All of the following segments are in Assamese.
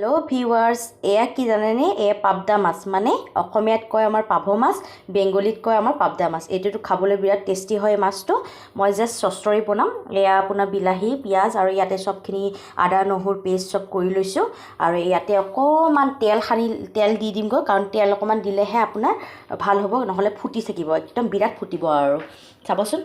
हेलो ভিউয়াৰ্স এয়া কি জানেনে এয়া পাবদা মাছ মানে অসমীয়াত কয় আমাৰ পাভ মাছ বেংগলীত কয় আমাৰ পাবদা মাছ এটোটো খাবলৈ বিৰাট টেষ্টি হয় মাছটো মই জাস্ট চস্তৰি বনাম এয়া আপোনাৰ বিলাহী পিয়াজ আৰু ইয়াতে সবখিনি আদা নহৰু পেষ্ট সব কৰি লৈছো আৰু ইয়াতে অকমান তেল দি দিম গৈ কাৰণ তেল অকমান দিলেহে আপোনাৰ ভাল হ'ব নহলে ফুটি থাকিব একদম বিৰাট ফুটিব আৰু চাবচোন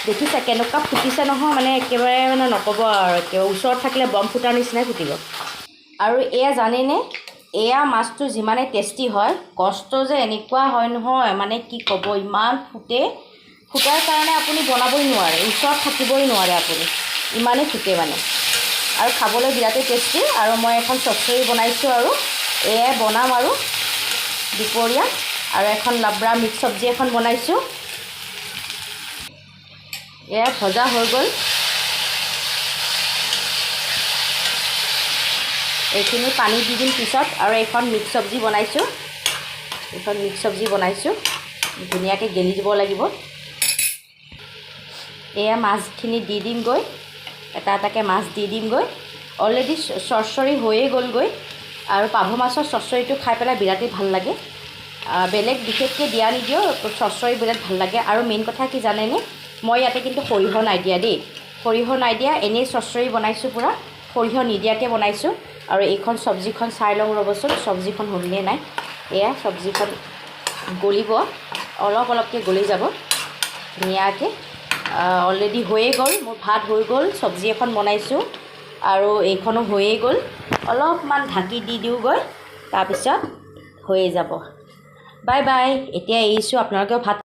দেখিছে কেনেকুৱা ফুটিছে নহয় মানে একেবাৰে মানে নকব আৰু একেবাৰে ওচৰত থাকিলে বম ফুটাৰ নিচিনাই ফুটিব আৰু এয়া জানেনে এয়া মাছটো যিমানে টেষ্টি হয় কষ্ট যে এনেকুৱা হয় নহয় মানে কি কব ইমান ফুটাৰ কাৰণে আপুনি বনাবই নোৱাৰে ওচৰত থাকিবই নোৱাৰে আপুনি ইমানে ফুটে মানে আৰু খাবলৈ বিৰাটেই টেষ্টি আৰু মই এখন চচ্চৰি বনাইছো আৰু এয়া বনাম আৰু দুপৰীয়া আৰু এখন লাবৰা মিক্স সবজি এখন বনাইছো এয়া ভজা হৈ গ'ল এইখিনি পানী দি দিম পিছত আৰু এখন মিক্স সবজি বনাইছো ধুনীয়াকৈ গেলি দিব লাগিব এয়া মাছখিনি দি দিম গৈ এটা এটাকৈ মাছ দি দিম গৈ অলৰেডি চৰচৰি হৈয়ে গ'ল গৈ আৰু পাভ মাছৰ চৰচৰিটো খাই পেলাই বিৰাটেই ভাল লাগে বেলেগ বিশেষকৈ দিয়া নিদিও চৰচৰি বিৰাট ভাল লাগে আৰু মেইন কথা কি জানেনে মই ইয়াতে কিন্তু সৰিহ নাই দিয়া দেই সৰিহ নাই দিয়া এনেই চৰচৰি বনাইছো পুৰা সৰিহ নিদিয়াকৈ বনাইছো আৰু এইখন সবজিখন চাই লওঁ ৰ'বচোন সবজিখন হ'লনে নাই এয়া সবজিখন গলিব অলপকৈ গলি যাব ধুনীয়াকৈ অলৰেডি হৈয়ে গ'ল মোৰ ভাত হৈ গ'ল সবজি এখন বনাইছো আৰু এইখনো হৈয়ে গ'ল অলপমান ঢাকি দি দিওঁগৈ তাৰপিছত হৈয়ে যাব বাই বাই এতিয়া এৰিছোঁ আপোনালোকেও ভাত